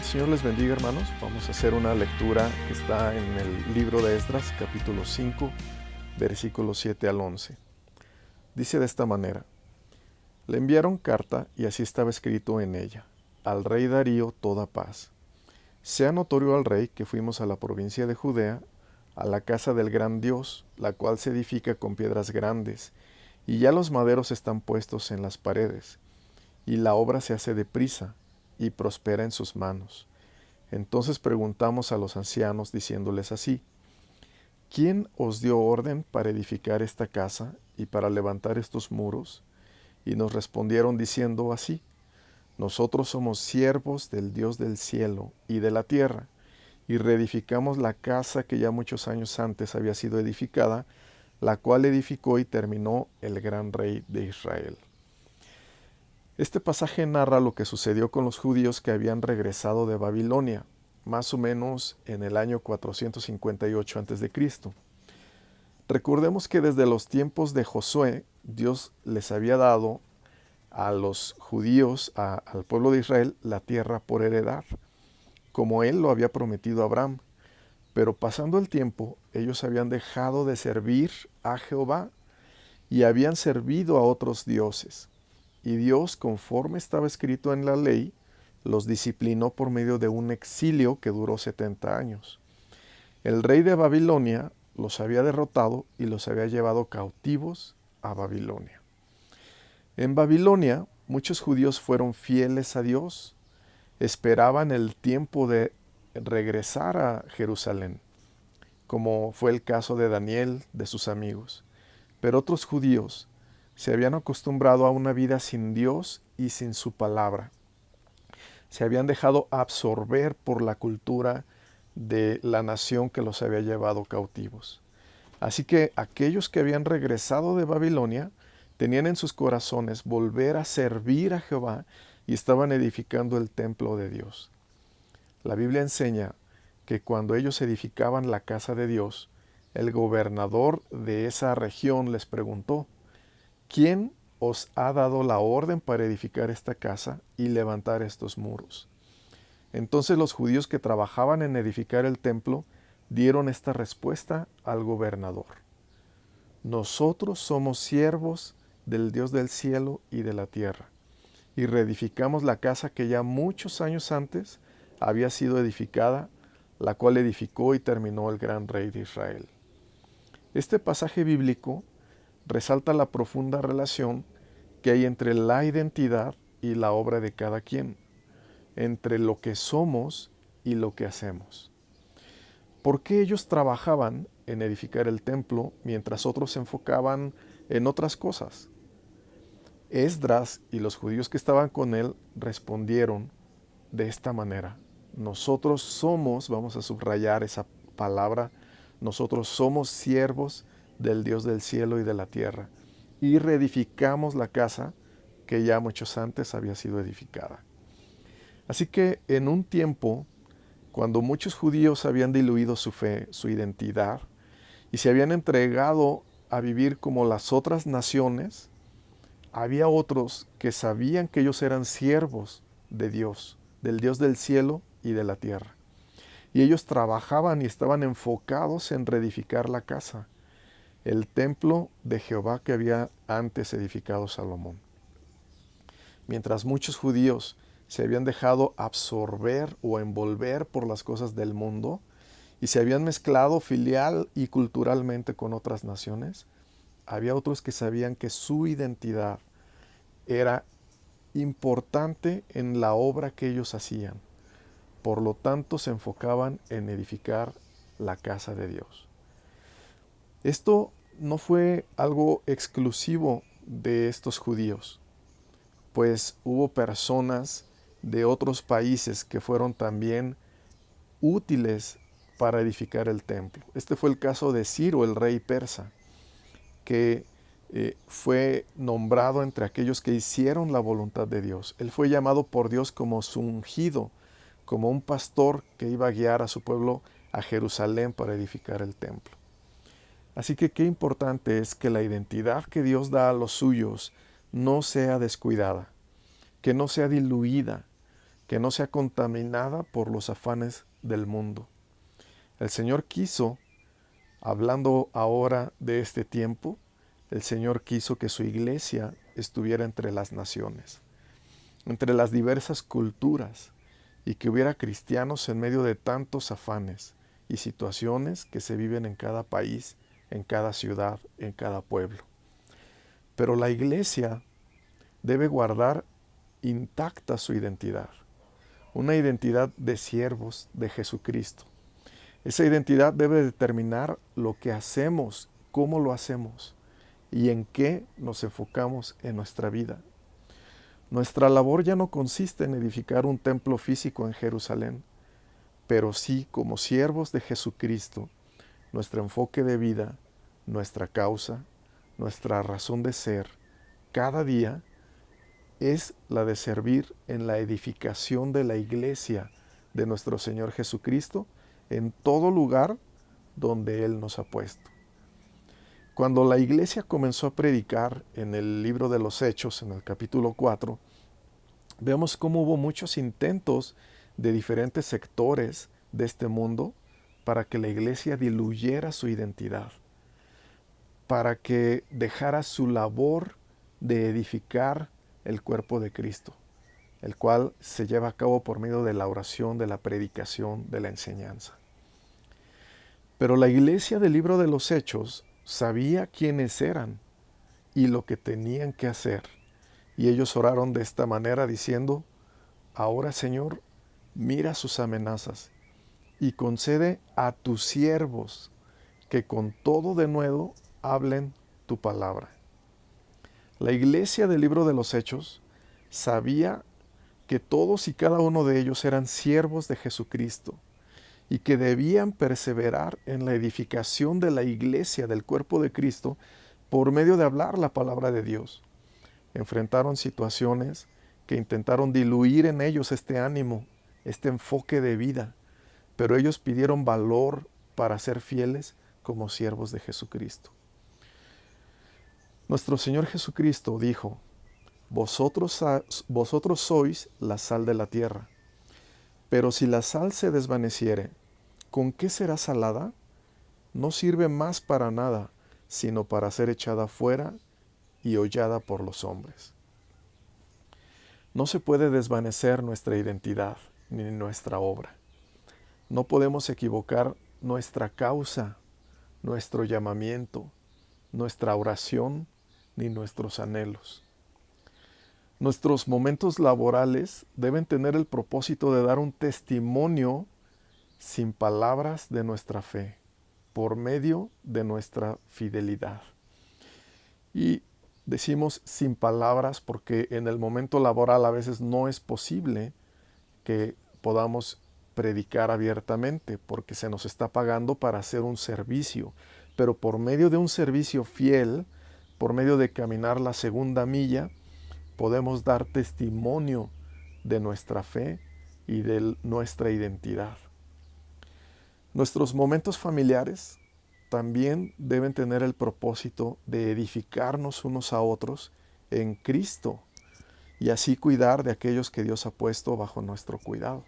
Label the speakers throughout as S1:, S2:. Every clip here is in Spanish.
S1: Señor les bendiga, hermanos. Vamos a hacer una lectura que está en el libro de Esdras, capítulo 5, versículos 7 al 11. Dice de esta manera: Le enviaron carta y así estaba escrito en ella: al rey Darío toda paz. Sea notorio al rey que fuimos a la provincia de Judea, a la casa del gran Dios, la cual se edifica con piedras grandes, y ya los maderos están puestos en las paredes, y la obra se hace deprisa, y prospera en sus manos. Entonces preguntamos a los ancianos, diciéndoles así: ¿Quién os dio orden para edificar esta casa y para levantar estos muros? Y nos respondieron diciendo así: Nosotros somos siervos del Dios del cielo y de la tierra, y reedificamos la casa que ya muchos años antes había sido edificada, la cual edificó y terminó el gran rey de Israel. Este pasaje narra lo que sucedió con los judíos que habían regresado de Babilonia, más o menos en el año 458 a.C. Recordemos que desde los tiempos de Josué, Dios les había dado a los judíos, al pueblo de Israel, la tierra por heredar, como Él lo había prometido a Abraham. Pero pasando el tiempo, ellos habían dejado de servir a Jehová y habían servido a otros dioses. Y Dios, conforme estaba escrito en la ley, los disciplinó por medio de un exilio que duró 70 años. El rey de Babilonia los había derrotado y los había llevado cautivos a Babilonia. En Babilonia, muchos judíos fueron fieles a Dios, esperaban el tiempo de regresar a Jerusalén, como fue el caso de Daniel, de sus amigos. Pero otros judíos se habían acostumbrado a una vida sin Dios y sin su palabra. Se habían dejado absorber por la cultura de la nación que los había llevado cautivos. Así que aquellos que habían regresado de Babilonia tenían en sus corazones volver a servir a Jehová y estaban edificando el templo de Dios. La Biblia enseña que cuando ellos edificaban la casa de Dios, el gobernador de esa región les preguntó: ¿Quién os ha dado la orden para edificar esta casa y levantar estos muros? Entonces los judíos que trabajaban en edificar el templo dieron esta respuesta al gobernador: Nosotros somos siervos del Dios del cielo y de la tierra, y reedificamos la casa que ya muchos años antes había sido edificada, la cual edificó y terminó el gran rey de Israel. Este pasaje bíblico resalta la profunda relación que hay entre la identidad y la obra de cada quien, entre lo que somos y lo que hacemos. ¿Por qué ellos trabajaban en edificar el templo mientras otros se enfocaban en otras cosas? Esdras y los judíos que estaban con él respondieron de esta manera: nosotros somos, vamos a subrayar esa palabra, nosotros somos siervos del Dios del cielo y de la tierra, y reedificamos la casa que ya muchos antes había sido edificada. Así que en un tiempo, cuando muchos judíos habían diluido su fe, su identidad, y se habían entregado a vivir como las otras naciones, había otros que sabían que ellos eran siervos de Dios, del Dios del cielo y de la tierra. Y ellos trabajaban y estaban enfocados en reedificar la casa, el templo de Jehová que había antes edificado Salomón. Mientras muchos judíos se habían dejado absorber o envolver por las cosas del mundo y se habían mezclado filial y culturalmente con otras naciones, había otros que sabían que su identidad era importante en la obra que ellos hacían. Por lo tanto, se enfocaban en edificar la casa de Dios. Esto no fue algo exclusivo de estos judíos, pues hubo personas de otros países que fueron también útiles para edificar el templo. Este fue el caso de Ciro, el rey persa, que fue nombrado entre aquellos que hicieron la voluntad de Dios. Él fue llamado por Dios como su ungido, como un pastor que iba a guiar a su pueblo a Jerusalén para edificar el templo. Así que qué importante es que la identidad que Dios da a los suyos no sea descuidada, que no sea diluida, que no sea contaminada por los afanes del mundo. El Señor quiso, hablando ahora de este tiempo, el Señor quiso que su iglesia estuviera entre las naciones, entre las diversas culturas, y que hubiera cristianos en medio de tantos afanes y situaciones que se viven en cada país, en cada ciudad, en cada pueblo. Pero la iglesia debe guardar intacta su identidad, una identidad de siervos de Jesucristo. Esa identidad debe determinar lo que hacemos, cómo lo hacemos y en qué nos enfocamos en nuestra vida. Nuestra labor ya no consiste en edificar un templo físico en Jerusalén, pero sí, como siervos de Jesucristo, nuestro enfoque de vida, nuestra causa, nuestra razón de ser, cada día es la de servir en la edificación de la iglesia de nuestro Señor Jesucristo en todo lugar donde Él nos ha puesto. Cuando la iglesia comenzó a predicar en el libro de los Hechos, en el capítulo 4, vemos cómo hubo muchos intentos de diferentes sectores de este mundo para que la iglesia diluyera su identidad, para que dejara su labor de edificar el cuerpo de Cristo, el cual se lleva a cabo por medio de la oración, de la predicación, de la enseñanza. Pero la iglesia del libro de los Hechos sabía quiénes eran y lo que tenían que hacer. Y ellos oraron de esta manera diciendo: ahora, Señor, mira sus amenazas y concede a tus siervos que con todo denuedo hablen tu palabra. La iglesia del libro de los Hechos sabía que todos y cada uno de ellos eran siervos de Jesucristo y que debían perseverar en la edificación de la iglesia del cuerpo de Cristo por medio de hablar la palabra de Dios. Enfrentaron situaciones que intentaron diluir en ellos este ánimo, este enfoque de vida, pero ellos pidieron valor para ser fieles como siervos de Jesucristo. Nuestro Señor Jesucristo dijo: vosotros sois la sal de la tierra, pero si la sal se desvaneciere, ¿con qué será salada? No sirve más para nada, sino para ser echada fuera y hollada por los hombres. No se puede desvanecer nuestra identidad ni nuestra obra. No podemos equivocar nuestra causa, nuestro llamamiento, nuestra oración ni nuestros anhelos. Nuestros momentos laborales deben tener el propósito de dar un testimonio sin palabras de nuestra fe, por medio de nuestra fidelidad. Y decimos sin palabras porque en el momento laboral a veces no es posible que podamos predicar abiertamente porque se nos está pagando para hacer un servicio. Pero por medio de un servicio fiel, por medio de caminar la segunda milla, podemos dar testimonio de nuestra fe y de nuestra identidad. Nuestros momentos familiares también deben tener el propósito de edificarnos unos a otros en Cristo y así cuidar de aquellos que Dios ha puesto bajo nuestro cuidado.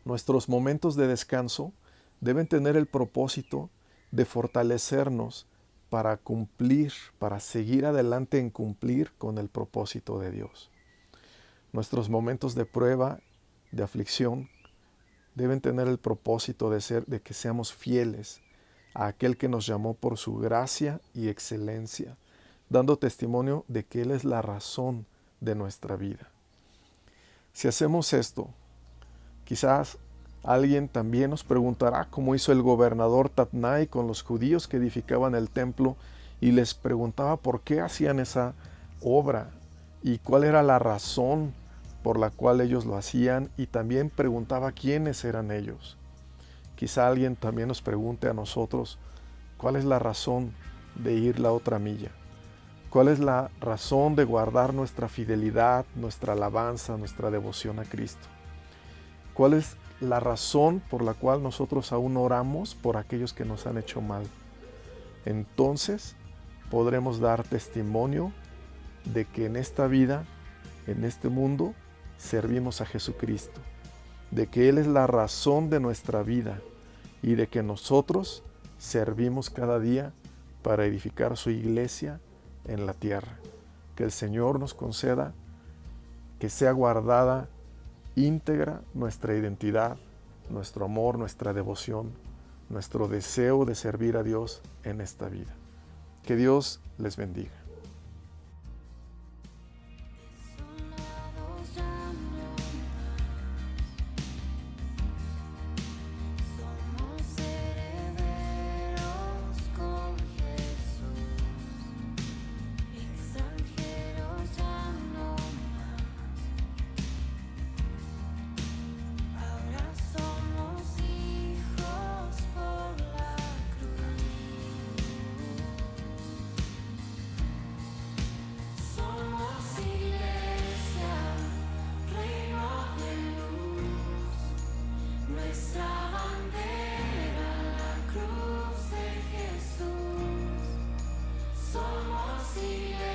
S1: Nuestros momentos de descanso deben tener el propósito de fortalecernos para cumplir, para seguir adelante en cumplir con el propósito de Dios. Nuestros momentos de prueba, de aflicción, deben tener el propósito de que seamos fieles a aquel que nos llamó por su gracia y excelencia, dando testimonio de que Él es la razón de nuestra vida. Si hacemos esto, quizás alguien también nos preguntará cómo hizo el gobernador Tatnai con los judíos que edificaban el templo y les preguntaba por qué hacían esa obra y cuál era la razón por la cual ellos lo hacían, y también preguntaba quiénes eran ellos. Quizá alguien también nos pregunte a nosotros cuál es la razón de ir la otra milla, cuál es la razón de guardar nuestra fidelidad, nuestra alabanza, nuestra devoción a Cristo, cuál es la razón por la cual nosotros aún oramos por aquellos que nos han hecho mal. Entonces podremos dar testimonio de que en esta vida, en este mundo, servimos a Jesucristo, de que Él es la razón de nuestra vida y de que nosotros servimos cada día para edificar su iglesia en la tierra. Que el Señor nos conceda que sea guardada íntegra nuestra identidad, nuestro amor, nuestra devoción, nuestro deseo de servir a Dios en esta vida. Que Dios les bendiga.
S2: Somos iglesia.